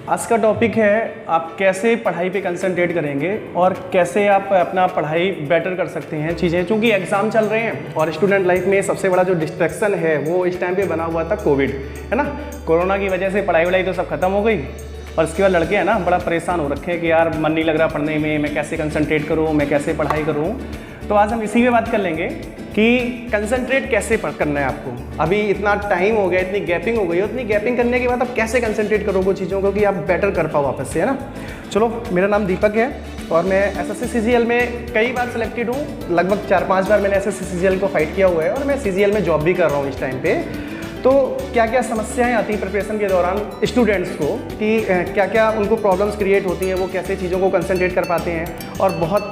आज का टॉपिक है आप कैसे पढ़ाई पे कंसंट्रेट करेंगे और कैसे आप अपना पढ़ाई बेटर कर सकते हैं चीज़ें, क्योंकि एग्ज़ाम चल रहे हैं और स्टूडेंट लाइफ में सबसे बड़ा जो डिस्ट्रैक्शन है वो इस टाइम पे बना हुआ था कोविड, है ना। कोरोना की वजह से पढ़ाई वढ़ाई तो सब खत्म हो गई और इसके बाद लड़के हैं ना बड़ा परेशान हो रखे हैं कि यार मन नहीं लग रहा पढ़ने में, मैं कैसे कंसंट्रेट करूँ, मैं कैसे पढ़ाई करूँ। तो आज हम इसी पे बात कर लेंगे कि कंसंट्रेट कैसे करना है आपको। अभी इतना टाइम हो गया, इतनी गैपिंग हो गई है, उतनी गैपिंग करने के बाद आप कैसे कंसंट्रेट करोगे चीज़ों को कि आप बेटर कर पाओ वापस से, है ना। चलो, मेरा नाम दीपक है और मैं SSC CGL में कई बार सिलेक्टेड हूँ। लगभग 4-5 बार मैंने SSC CGL को फाइट किया हुआ है और मैं CGL में जॉब भी कर रहा हूँ इस टाइम पे। तो क्या क्या समस्याएं आती हैं प्रिपरेशन के दौरान स्टूडेंट्स को, कि क्या क्या उनको प्रॉब्लम्स क्रिएट होती हैं, वो कैसे चीज़ों को कंसंट्रेट कर पाते हैं और बहुत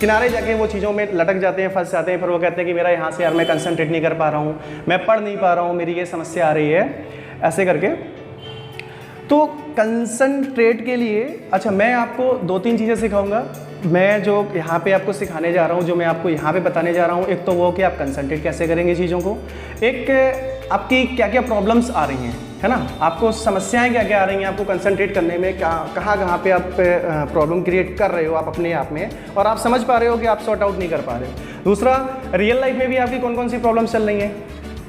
किनारे जाके वो चीज़ों में लटक जाते हैं, फंस जाते हैं। फिर वो कहते हैं कि मेरा यहाँ से यार मैं कंसंट्रेट नहीं कर पा रहा हूँ, मैं पढ़ नहीं पा रहा हूँ, मेरी ये समस्या आ रही है, ऐसे करके। तो कंसंट्रेट के लिए अच्छा मैं आपको 2-3 चीज़ें सिखाऊंगा। मैं जो यहाँ पे आपको सिखाने जा रहा हूँ, जो मैं आपको यहाँ पे बताने जा रहा हूँ, एक तो वो कि आप कंसंट्रेट कैसे करेंगे चीज़ों को, एक आपकी क्या क्या प्रॉब्लम्स आ रही हैं, है ना, आपको समस्याएं क्या क्या आ रही हैं आपको कंसंट्रेट करने में, कहाँ पे आप प्रॉब्लम क्रिएट कर रहे हो आप अपने आप में और आप समझ पा रहे हो कि आप सॉर्ट आउट नहीं कर पा रहे हो। दूसरा, रियल लाइफ में भी आपकी कौन कौन सी प्रॉब्लम्स चल रही हैं,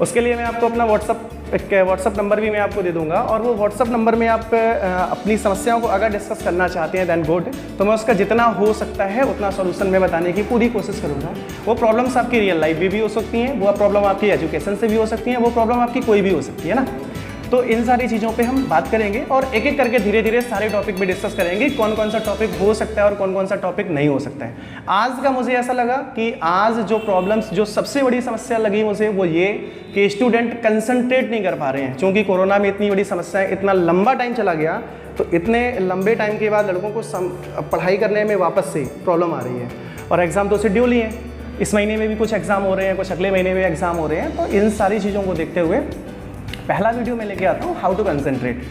उसके लिए मैं आपको अपना व्हाट्सअप नंबर भी मैं आपको दे दूंगा और वो व्हाट्सअप नंबर में आप अपनी समस्याओं को अगर डिस्कस करना चाहते हैं दैन गुड, तो मैं उसका जितना हो सकता है उतना सॉल्यूशन मैं बताने की पूरी कोशिश करूंगा। वो प्रॉब्लम्स आपकी रियल लाइफ में भी हो सकती हैं, वो प्रॉब्लम आपकी एजुकेशन से भी हो सकती हैं, वो प्रॉब्लम आपकी कोई भी हो सकती है ना। तो इन सारी चीज़ों पे हम बात करेंगे और एक एक करके धीरे धीरे सारे टॉपिक भी डिस्कस करेंगे, कौन कौन सा टॉपिक हो सकता है और कौन कौन सा टॉपिक नहीं हो सकता है। आज का मुझे ऐसा लगा कि आज जो प्रॉब्लम्स, जो सबसे बड़ी समस्या लगी मुझे वो ये कि स्टूडेंट कंसंट्रेट नहीं कर पा रहे हैं। क्योंकि कोरोना में इतनी बड़ी समस्या है, इतना लंबा टाइम चला गया, तो इतने लंबे टाइम के बाद लड़कों को पढ़ाई करने में वापस से प्रॉब्लम आ रही है और एग्ज़ाम तो शेड्यूल ही है। इस महीने में भी कुछ एग्ज़ाम हो रहे हैं, कुछ अगले महीने में एग्ज़ाम हो रहे हैं। तो इन सारी चीज़ों को देखते हुए पहला वीडियो मैं लेके आता हूँ, हाउ टू कंसंट्रेट।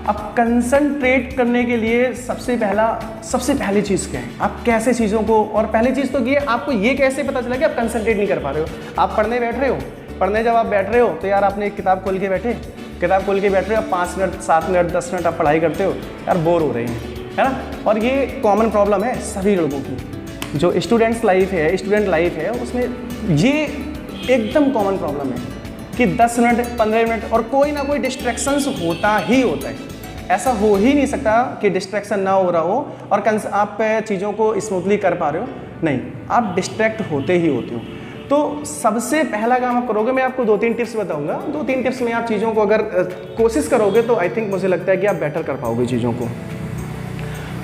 अब कंसंट्रेट करने के लिए सबसे पहली चीज़ क्या है, आप कैसे चीज़ों को, और पहली चीज़ तो ये आपको ये कैसे पता चला कि आप कंसंट्रेट नहीं कर पा रहे हो। आप पढ़ने बैठ रहे हो, पढ़ने जब आप बैठ रहे हो तो यार आपने एक किताब खोल के बैठे हो, 5 मिनट 7 मिनट 10 मिनट आप पढ़ाई करते हो, यार बोर हो रहे हैं, है ना। और ये कॉमन प्रॉब्लम है सभी लोगों की, जो स्टूडेंट लाइफ है उसमें ये एकदम कॉमन प्रॉब्लम है कि 10 मिनट 15 मिनट और कोई ना कोई डिस्ट्रैक्शंस होता ही होता है। ऐसा हो ही नहीं सकता कि डिस्ट्रैक्शन ना हो रहा हो और आप चीज़ों को स्मूथली कर पा रहे हो, नहीं, आप डिस्ट्रैक्ट होते ही होते हो। तो सबसे पहला काम आप करोगे, मैं आपको 2-3 टिप्स बताऊंगा। 2-3 टिप्स में आप चीज़ों को अगर कोशिश करोगे तो आई थिंक मुझे लगता है कि आप बेटर कर पाओगे चीज़ों को।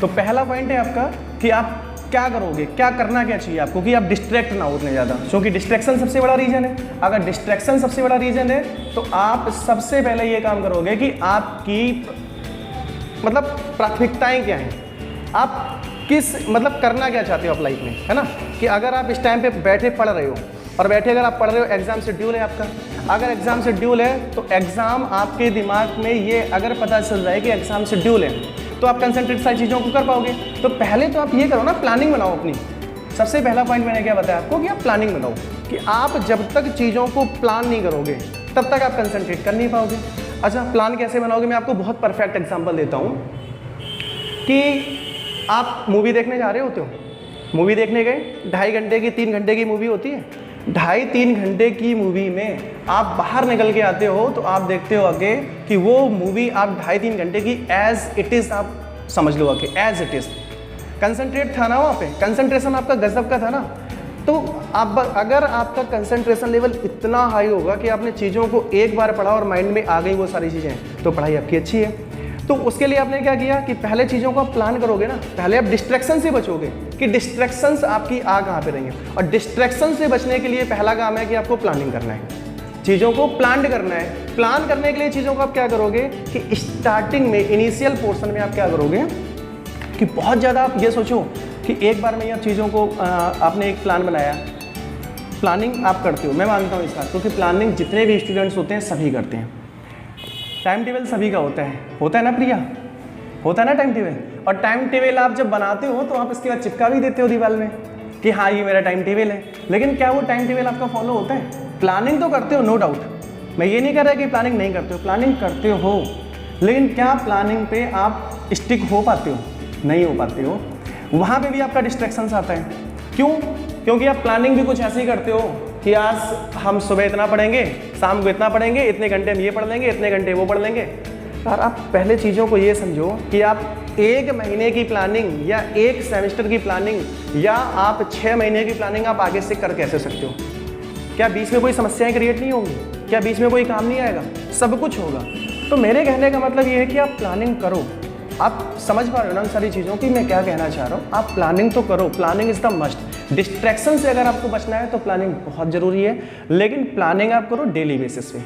तो पहला पॉइंट है आपका कि आप क्या करोगे, क्या करना क्या चाहिए आपको कि आप डिस्ट्रैक्ट ना हो उतने ज़्यादा, क्योंकि डिस्ट्रैक्शन सबसे बड़ा रीज़न है। अगर डिस्ट्रैक्शन सबसे बड़ा रीज़न है तो आप सबसे पहले ये काम करोगे कि आपकी मतलब प्राथमिकताएं क्या हैं, आप किस मतलब करना क्या चाहते हो आप लाइफ में, है ना। कि अगर आप इस टाइम पे बैठे पढ़ रहे हो और बैठे अगर आप पढ़ रहे हो, एग्जाम शेड्यूल है आपका, अगर एग्जाम शेड्यूल है तो एग्जाम आपके दिमाग में ये अगर पता चल रहा है कि एग्जाम शेड्यूल है तो आप कंसंट्रेट सारी चीज़ों को कर पाओगे। तो पहले तो आप ये करो ना, प्लानिंग बनाओ अपनी। सबसे पहला पॉइंट मैंने क्या बताया आपको कि आप प्लानिंग बनाओ, कि आप जब तक चीज़ों को प्लान नहीं करोगे तब तक आप कंसंट्रेट कर नहीं पाओगे। अच्छा, प्लान कैसे बनाओगे, मैं आपको बहुत परफेक्ट एग्जांपल देता हूँ कि आप मूवी देखने जा रहे होते हो, मूवी देखने गए, 2.5 घंटे की 3 घंटे की मूवी होती है, 2.5-3 घंटे की मूवी में आप बाहर निकल के आते हो तो आप देखते हो आगे कि वो मूवी आप 2.5-3 घंटे की एज इट इज़ आप समझ लो आगे, एज इट इज़। कंसंट्रेट था ना वहाँ पे, कंसंट्रेशन आपका गजब का था ना। तो आप अगर आपका कंसंट्रेशन लेवल इतना हाई होगा कि आपने चीज़ों को एक बार पढ़ा और माइंड में आ गई वो सारी चीज़ें, तो पढ़ाई आपकी अच्छी है। तो उसके लिए आपने क्या किया कि पहले चीज़ों को आप प्लान करोगे ना, पहले आप डिस्ट्रैक्शन से बचोगे कि डिस्ट्रैक्शंस आपकी आ कहाँ पे रही हैं। और डिस्ट्रैक्शन से बचने के लिए पहला काम है कि आपको प्लानिंग करना है, चीज़ों को प्लान करना है। प्लान करने के लिए चीज़ों को आप क्या करोगे कि स्टार्टिंग में, इनिशियल पोर्शन में आप क्या करोगे कि बहुत ज़्यादा आप ये सोचो कि एक बार में ही आप चीज़ों को आपने एक प्लान बनाया, प्लानिंग आप करते हो, मैं मानता हूँ इस बात को कि प्लानिंग जितने भी स्टूडेंट्स होते हैं सभी करते हैं। टाइम टेबल सभी का होता है ना प्रिया, होता है ना टाइम टेबल। और टाइम टेबल आप जब बनाते हो तो आप इसके बाद चिपका भी देते हो दीवार में कि हाँ ये मेरा टाइम टेबल है, लेकिन क्या वो टाइम टेबल आपका फॉलो होता है? प्लानिंग तो करते हो नो डाउट, मैं ये नहीं कह रहा कि प्लानिंग नहीं करते हो, प्लानिंग करते हो, लेकिन क्या प्लानिंग पे आप स्टिक हो पाते हो? नहीं हो पाते हो। वहाँ पे भी आपका डिस्ट्रैक्शंस आता है। क्यों? क्योंकि आप प्लानिंग भी कुछ ऐसे ही करते हो कि आज हम सुबह इतना पढ़ेंगे, शाम को इतना पढ़ेंगे, इतने घंटे हम ये पढ़ लेंगे, इतने घंटे वो पढ़ लेंगे। और आप पहले चीज़ों को ये समझो कि आप 1 महीने की प्लानिंग या 1 सेमेस्टर की प्लानिंग या आप 6 महीने की प्लानिंग आप आगे से कर कैसे सकते हो? क्या बीच में कोई समस्याएं क्रिएट नहीं होंगी? क्या बीच में कोई काम नहीं आएगा? सब कुछ होगा। तो मेरे कहने का मतलब ये है कि आप प्लानिंग करो। आप समझ पा रहे हो ना उन सारी चीज़ों की मैं क्या कहना चाह रहा हूँ? आप प्लानिंग तो करो, planning is the must. Distraction से अगर आपको बचना है तो प्लानिंग बहुत ज़रूरी है, लेकिन प्लानिंग आप करो डेली बेसिस पे।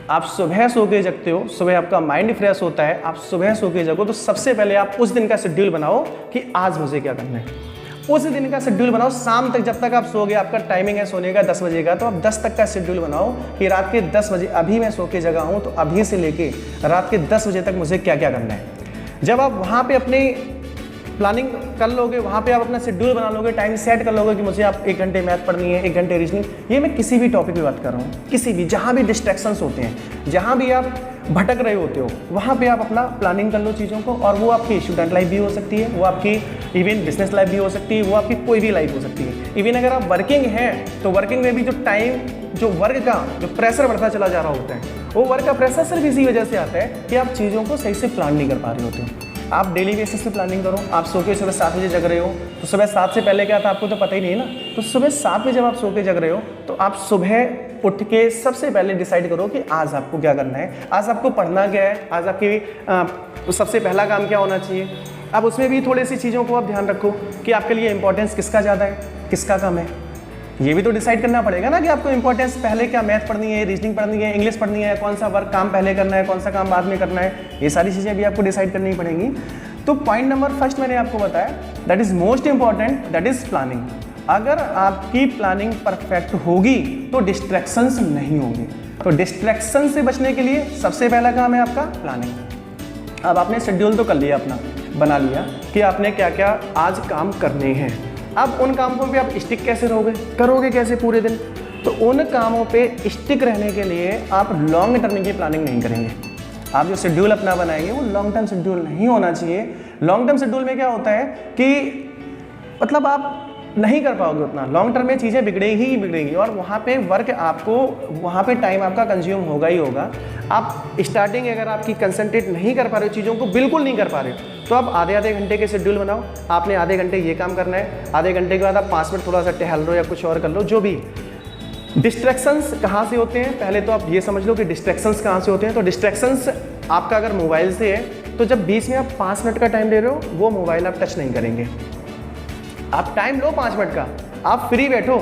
आप सुबह सो के जगते हो, सुबह आपका माइंड फ्रेश होता है, आप सुबह सो के जगो तो सबसे पहले आप उस दिन का शेड्यूल बनाओ कि आज मुझे क्या करना है। उस दिन का शेड्यूल बनाओ। शाम तक जब तक आप सोगे, आपका टाइमिंग है सोने का 10 बजे का, तो आप 10 तक का शेड्यूल बनाओ कि रात के 10 बजे अभी मैं सो के जगा हूँ तो अभी से लेके रात के 10 बजे तक मुझे क्या क्या करना है। जब आप वहाँ पे अपनी प्लानिंग कर लोगे, वहाँ पे आप अपना शेड्यूल बना लोगे, टाइम सेट कर लोगे कि मुझे आप 1 घंटे मैथ पढ़नी है, 1 घंटे रीजनिंग, ये मैं किसी भी टॉपिक पे बात कर रहा हूँ, किसी भी, जहाँ भी डिस्ट्रैक्शंस होते हैं, जहाँ भी आप भटक रहे होते हो, वहाँ पे आप अपना प्लानिंग कर लो चीज़ों को। और वो आपकी स्टूडेंट लाइफ भी हो सकती है, वो आपकी इवन बिजनेस लाइफ भी हो सकती है, वो आपकी कोई भी लाइफ हो सकती है। इवन अगर आप वर्किंग हैं तो वर्किंग में भी जो टाइम, जो वर्क का जो प्रेशर बढ़ता चला जा रहा होता है, वो वर्क का प्रेशर सिर्फ इसी वजह से आता है कि आप चीज़ों को सही से प्लान नहीं कर पा रहे होते हो। आप डेली बेसिस पे प्लानिंग करो। आप सो के सुबह 7 बजे जग रहे हो तो सुबह 7 से पहले क्या था आपको तो पता ही नहीं है ना। तो सुबह 7 बजे जब आप सो के जग रहे हो तो आप सुबह उठ के सबसे पहले डिसाइड करो कि आज आपको क्या करना है, आज आपको पढ़ना क्या है, आज आपकी सबसे पहला काम क्या होना चाहिए। अब उसमें भी थोड़ी सी चीज़ों को आप ध्यान रखो कि आपके लिए इंपॉर्टेंस किसका ज़्यादा है, किसका कम है। ये भी तो डिसाइड करना पड़ेगा ना कि आपको इंपॉर्टेंस पहले क्या मैथ पढ़नी है, रीजनिंग पढ़नी है, इंग्लिश पढ़नी है, कौन सा वर्क काम पहले करना है, कौन सा काम बाद में करना है। ये सारी चीज़ें भी आपको डिसाइड करनी पड़ेंगी। तो पॉइंट नंबर फर्स्ट मैंने आपको बताया, that is most important, that is planning. अगर आपकी प्लानिंग परफेक्ट होगी तो डिस्ट्रैक्शंस नहीं होंगे। तो डिस्ट्रैक्शन से बचने के लिए सबसे पहला काम है आपका प्लानिंग। अब आपने शेड्यूल तो कर लिया, अपना बना लिया कि आपने क्या क्या आज काम करने हैं। अब उन कामों पे आप स्टिक कैसे रहोगे, करोगे कैसे पूरे दिन? तो उन कामों पे स्टिक रहने के लिए आप लॉन्ग टर्म की प्लानिंग नहीं करेंगे। आप जो शेड्यूल अपना बनाएंगे वो लॉन्ग टर्म शेड्यूल नहीं होना चाहिए। लॉन्ग टर्म शेड्यूल में क्या होता है कि मतलब आप नहीं कर पाओगे उतना, लॉन्ग टर्म में चीज़ें बिगड़ेगी ही बिगड़ेंगी और वहाँ पे वर्क आपको, वहाँ पे टाइम आपका कंज्यूम होगा ही होगा। आप स्टार्टिंग अगर आपकी कंसंट्रेट नहीं कर पा रहे हो, चीज़ों को बिल्कुल नहीं कर पा रहे हो, तो आप आधे आधे घंटे के शेड्यूल बनाओ। आपने आधे घंटे ये काम करना है, आधे घंटे के बाद आप 5 मिनट थोड़ा सा टहल लो या कुछ और कर लो। जो भी डिस्ट्रैक्शंस कहाँ से होते हैं, पहले तो आप ये समझ लो कि डिस्ट्रैक्शंस कहाँ से होते हैं। तो डिस्ट्रैक्शंस आपका अगर मोबाइल से है तो जब बीच में आप 5 मिनट का टाइम ले रहे हो, वो मोबाइल आप टच नहीं करेंगे। आप टाइम लो 5 मिनट का, आप फ्री बैठो,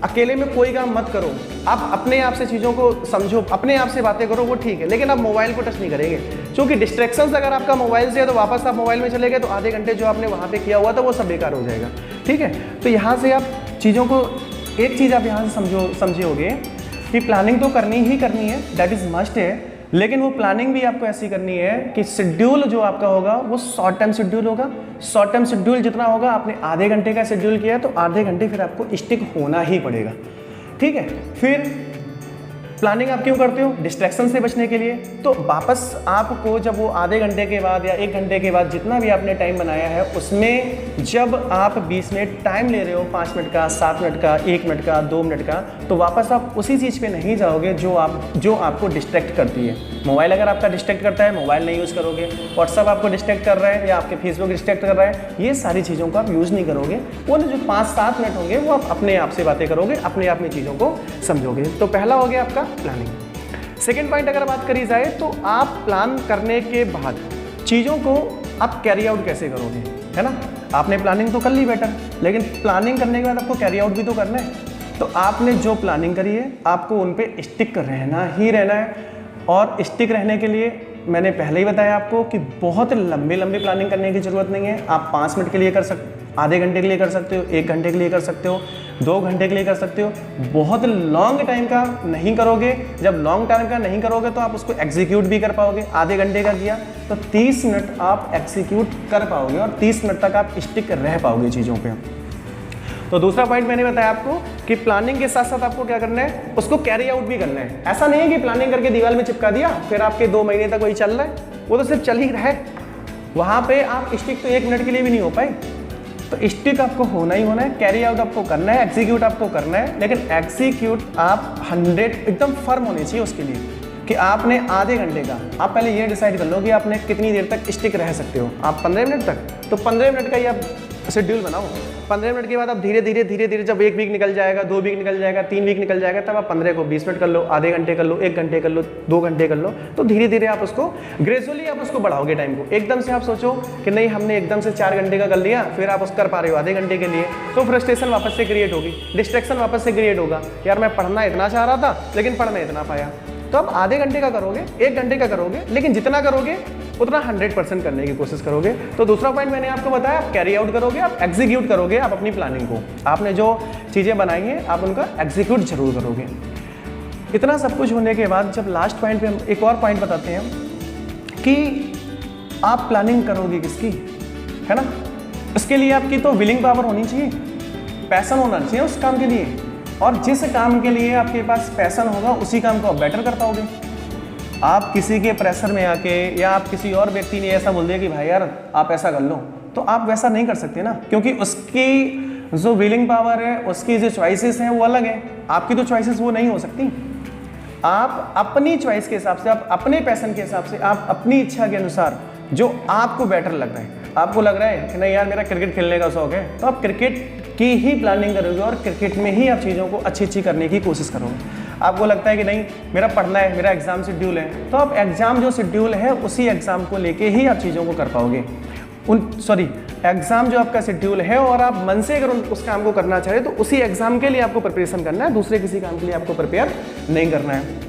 अकेले में कोई काम मत करो, आप अपने आप से चीज़ों को समझो, अपने आप से बातें करो, वो ठीक है, लेकिन आप मोबाइल को टच नहीं करेंगे। क्योंकि डिस्ट्रैक्शंस अगर आपका मोबाइल से है तो वापस आप मोबाइल में चले गए तो आधे घंटे जो आपने वहाँ पे किया हुआ था वो सब बेकार हो जाएगा। ठीक है, तो यहाँ से आप चीज़ों को, एक चीज़ आप यहाँ से समझे होगे कि प्लानिंग तो करनी ही करनी है, दैट इज़ मस्ट है, लेकिन वो प्लानिंग भी आपको ऐसी करनी है कि शेड्यूल जो आपका होगा वो शॉर्ट टर्म शेड्यूल होगा। शॉर्ट टर्म शेड्यूल जितना होगा, आपने आधे घंटे का शेड्यूल किया है तो आधे घंटे फिर आपको स्टिक होना ही पड़ेगा। ठीक है, फिर प्लानिंग आप क्यों करते हो? डिस्ट्रैक्शन से बचने के लिए। तो वापस आपको जब वो आधे घंटे के बाद या 1 घंटे के बाद जितना भी आपने टाइम बनाया है उसमें जब आप 20 मिनट टाइम ले रहे हो, 5 मिनट का, 7 मिनट का, 1 मिनट का, 2 मिनट का, तो वापस आप उसी चीज़ पे नहीं जाओगे जो आपको डिस्ट्रैक्ट करती है। मोबाइल अगर आपका डिस्ट्रैक्ट करता है, मोबाइल नहीं यूज़ करोगे। व्हाट्सअप आपको डिस्ट्रैक्ट कर रहा है या आपके फेसबुक डिस्ट्रैक्ट कर रहा है, ये सारी चीज़ों को आप यूज़ नहीं करोगे। वो जो 5-7 मिनट होंगे वो आप अपने आप से बातें करोगे, अपने आप में चीज़ों को समझोगे। तो पहला हो गया आपका प्लानिंग। सेकेंड पॉइंट अगर बात करी जाए तो आप प्लान करने के बाद चीज़ों को आप कैरी आउट कैसे करोगे, है ना। आपने प्लानिंग तो कर ली बेटर, लेकिन प्लानिंग करने के बाद आपको कैरी आउट भी तो करना है। तो आपने जो प्लानिंग करी है आपको उन पे स्टिक रहना ही रहना है। और स्टिक रहने के लिए मैंने पहले ही बताया आपको कि बहुत लंबी प्लानिंग करने की ज़रूरत नहीं है। आप 5 मिनट के लिए कर सकते, आधे घंटे के लिए कर सकते हो, 1 घंटे के लिए कर सकते हो, 2 घंटे के लिए कर सकते हो। बहुत लॉन्ग टाइम का नहीं करोगे। जब लॉन्ग टाइम का नहीं करोगे तो आप उसको एग्जीक्यूट भी कर पाओगे। आधे घंटे का किया तो 30 मिनट आप एग्जीक्यूट कर पाओगे और 30 मिनट तक आप स्टिक रह पाओगे चीज़ों पे। तो दूसरा पॉइंट मैंने बताया आपको कि प्लानिंग के साथ साथ आपको क्या करना है, उसको कैरी आउट भी करना है। ऐसा नहीं है कि प्लानिंग करके दीवार में चिपका दिया फिर आपके 2 महीने तक वही चल रहा है। वो तो सिर्फ चल ही रहा है, वहाँ पे आप स्टिक तो 1 मिनट के लिए भी नहीं हो पाए। तो स्टिक आपको होना ही होना है, कैरी आउट आपको करना है, एग्जीक्यूट आपको करना है, लेकिन एग्जीक्यूट आप 100 एकदम फर्म होनी चाहिए उसके लिए कि आपने आधे घंटे का, आप पहले ये डिसाइड कर लो कि आपने कितनी देर तक स्टिक रह सकते हो। आप 15 मिनट तक, तो 15 मिनट का ही आप शेड्यूल बनाओ। 15 मिनट के बाद आप धीरे धीरे जब 1 वीक निकल जाएगा, 2 वीक निकल जाएगा, 3 वीक निकल जाएगा, तब आप 15 को 20 मिनट कर लो, आधे घंटे कर लो, 1 घंटे कर लो, 2 घंटे कर लो। तो धीरे धीरे आप उसको ग्रेजुअली आप उसको बढ़ाओगे टाइम को। एकदम से आप सोचो कि नहीं हमने एकदम से 4 घंटे का कर लिया, फिर आप उस कर पा रहे हो आधे घंटे के लिए, तो फ्रस्ट्रेशन वापस से क्रिएट होगी, डिस्ट्रैक्शन वापस से क्रिएट होगा। यार मैं पढ़ना इतना चाह रहा था लेकिन पढ़ नहीं इतना पाया। तो आप आधे घंटे का करोगे, 1 घंटे का करोगे, लेकिन जितना करोगे उतना 100% करने की कोशिश करोगे। तो दूसरा पॉइंट मैंने आपको बताया, आप कैरी आउट करोगे, आप एग्जीक्यूट करोगे, आप अपनी प्लानिंग को, आपने जो चीज़ें बनाई हैं आप उनका एग्जीक्यूट जरूर करोगे। इतना सब कुछ होने के बाद जब लास्ट पॉइंट पे हम एक और पॉइंट बताते हैं कि आप प्लानिंग करोगे किसकी, है ना। इसके लिए आपकी तो विलिंग पावर होनी चाहिए, पैशन होना चाहिए उस काम के लिए, और जिस काम के लिए आपके पास पैशन होगा उसी काम को आप बेटर कर पाओगे। आप किसी के प्रेशर में आके या आप किसी और व्यक्ति ने ऐसा बोल दिया कि भाई यार आप ऐसा कर लो, तो आप वैसा नहीं कर सकते ना, क्योंकि उसकी जो विलिंग पावर है, उसकी जो चॉइसेस हैं वो अलग है, आपकी तो चॉइसेस वो नहीं हो सकती। आप अपनी चॉइस के हिसाब से, आप अपने पैशन के हिसाब से, आप अपनी इच्छा के अनुसार जो आपको बेटर लग रहा है, आपको लग रहा है कि नहीं यार मेरा क्रिकेट खेलने का शौक है, तो आप क्रिकेट की ही प्लानिंग करोगे और क्रिकेट में ही आप चीज़ों को अच्छी करने की कोशिश करोगे। आपको लगता है कि नहीं मेरा पढ़ना है, मेरा एग्जाम शेड्यूल है, तो आप एग्जाम जो शेड्यूल है उसी एग्जाम को लेके ही आप चीज़ों को कर पाओगे। एग्जाम जो आपका शेड्यूल है और आप मन से अगर उस काम को करना चाहे तो उसी एग्जाम के लिए आपको प्रिपरेशन करना है, दूसरे किसी काम के लिए आपको प्रिपेयर नहीं करना है।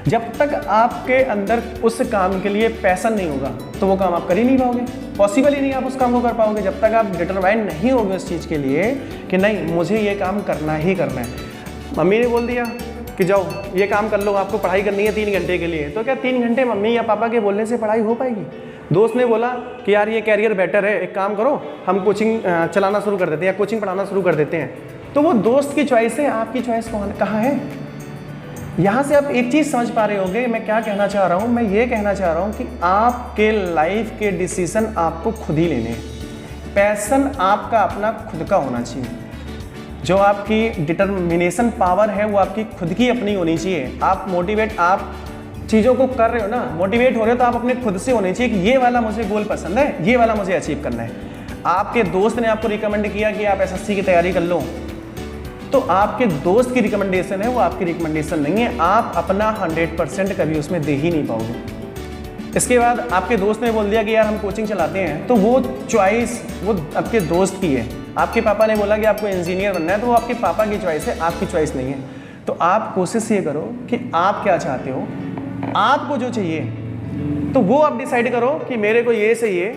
जब तक आपके अंदर उस काम के लिए पैशन नहीं होगा तो वो काम आप कर ही नहीं पाओगे, पॉसिबल ही नहीं आप उस काम को कर पाओगे जब तक आप डिटरमाइंड नहीं होगे उस चीज़ के लिए कि नहीं मुझे ये काम करना ही करना है। मम्मी ने बोल दिया कि जाओ ये काम कर लो, आपको पढ़ाई करनी है 3 घंटे के लिए, तो क्या 3 घंटे मम्मी या पापा के बोलने से पढ़ाई हो पाएगी? दोस्त ने बोला कि यार ये कैरियर बेटर है, एक काम करो हम कोचिंग चलाना शुरू कर देते हैं या कोचिंग पढ़ाना शुरू कर देते हैं, तो वो दोस्त की चॉइस है, आपकी चॉइस कहाँ है? यहाँ से आप एक चीज़ समझ पा रहे होंगे मैं क्या कहना चाह रहा हूँ। मैं ये कहना चाह रहा हूँ कि आपके लाइफ के डिसीजन आपको खुद ही लेने हैं। पैशन आपका अपना खुद का होना चाहिए, जो आपकी डिटर्मिनेशन पावर है वो आपकी खुद की अपनी होनी चाहिए। आप मोटिवेट, आप चीज़ों को कर रहे हो ना, मोटिवेट हो रहे हो तो आप अपने खुद से होने चाहिए कि ये वाला मुझे गोल पसंद है, ये वाला मुझे अचीव करना है। आपके दोस्त ने आपको रिकमेंड किया कि आप एसएससी की तैयारी कर लो, तो आपके दोस्त की रिकमेंडेशन है, वो आपकी रिकमेंडेशन नहीं है। आप अपना 100% कभी उसमें दे ही नहीं पाओगे। इसके बाद आपके दोस्त ने बोल दिया कि यार हम कोचिंग चलाते हैं, तो वो चॉइस वो आपके दोस्त की है। आपके पापा ने बोला कि आपको इंजीनियर बनना है, तो वो आपके पापा की चॉइस है, आपकी चॉइस नहीं है। तो आप कोशिश ये करो कि आप क्या चाहते हो, आपको जो चाहिए तो वो आप डिसाइड करो कि मेरे को ये चाहिए,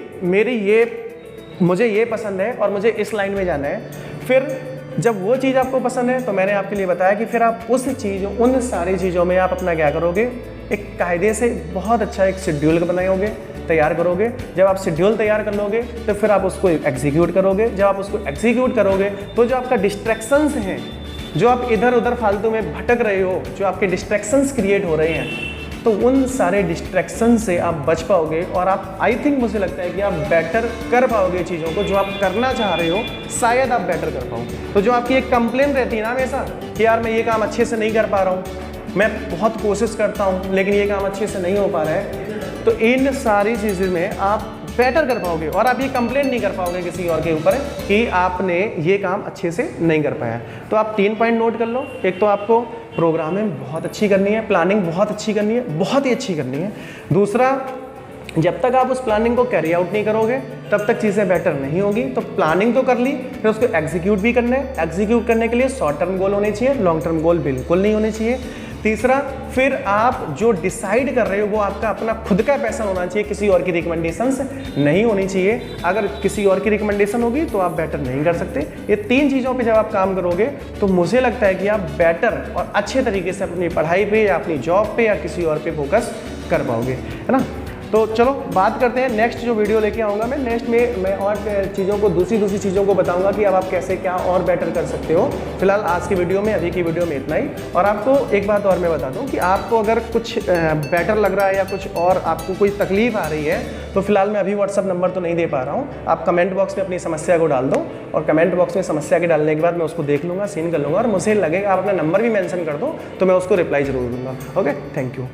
मुझे ये पसंद है और मुझे इस लाइन में जाना है। फिर जब वो चीज़ आपको पसंद है तो मैंने आपके लिए बताया कि फिर आप उस चीज़, उन सारी चीज़ों में आप अपना क्या करोगे, एक कायदे से बहुत अच्छा एक शेड्यूल बनाओगे, तैयार करोगे। जब आप शेड्यूल तैयार कर लोगे तो फिर आप उसको एग्जीक्यूट करोगे। जब आप उसको एग्जीक्यूट करोगे तो जो आपका डिस्ट्रैक्शंस हैं, जो आप इधर उधर फालतू में भटक रहे हो, जो आपके डिस्ट्रैक्शंस क्रिएट हो रहे हैं, तो उन सारे डिस्ट्रैक्शन से आप बच पाओगे और आप, आई थिंक मुझे लगता है कि आप बेटर कर पाओगे चीज़ों को जो आप करना चाह रहे हो, शायद आप बेटर कर पाओ। तो जो आपकी एक कंप्लेन रहती है ना हमेशा कि यार मैं ये काम अच्छे से नहीं कर पा रहा हूँ, मैं बहुत कोशिश करता हूँ लेकिन ये काम अच्छे से नहीं हो पा रहा है, तो इन सारी चीज़ों में आप बेटर कर पाओगे और आप ये कंप्लेन नहीं कर पाओगे किसी और के ऊपर कि आपने ये काम अच्छे से नहीं कर पाया। तो आप 3 पॉइंट नोट कर लो। एक तो आपको प्रोग्रामिंग बहुत अच्छी करनी है, प्लानिंग बहुत अच्छी करनी है, बहुत ही अच्छी करनी है। दूसरा, जब तक आप उस प्लानिंग को कैरी आउट नहीं करोगे तब तक चीज़ें बेटर नहीं होगी। तो प्लानिंग तो कर ली, फिर उसको एग्जीक्यूट भी करना है। एग्जीक्यूट करने के लिए शॉर्ट टर्म गोल होने चाहिए, लॉन्ग टर्म गोल बिल्कुल नहीं होने चाहिए। तीसरा, फिर आप जो डिसाइड कर रहे हो वो आपका अपना खुद का पैशन होना चाहिए, किसी और की रिकमेंडेशंस नहीं होनी चाहिए। अगर किसी और की रिकमेंडेशन होगी तो आप बेटर नहीं कर सकते। ये 3 चीज़ों पे जब आप काम करोगे तो मुझे लगता है कि आप बेटर और अच्छे तरीके से अपनी पढ़ाई पे या अपनी जॉब पे या किसी और पे फोकस कर पाओगे, है ना। तो चलो बात करते हैं नेक्स्ट जो वीडियो लेके आऊँगा मैं, नेक्स्ट में मैं और चीज़ों को दूसरी चीज़ों को बताऊँगा कि अब आप कैसे क्या और बेटर कर सकते हो। फिलहाल आज की वीडियो में, अभी की वीडियो में इतना ही। और आपको एक बात और मैं बता दूँ कि आपको अगर कुछ बेटर लग रहा है या कुछ और आपको कोई तकलीफ आ रही है तो फिलहाल मैं अभी व्हाट्सअप नंबर तो नहीं दे पा रहा हूँ। आप कमेंट बॉक्स में अपनी समस्या को डाल दो और कमेंट बॉक्स में समस्या के डालने के बाद मैं उसको देख लूँगा, सीन कर लूँगा और मुझे लगेगा आप अपना नंबर भी मेंशन कर दो तो मैं उसको रिप्लाई जरूर दूँगा। Okay, thank you.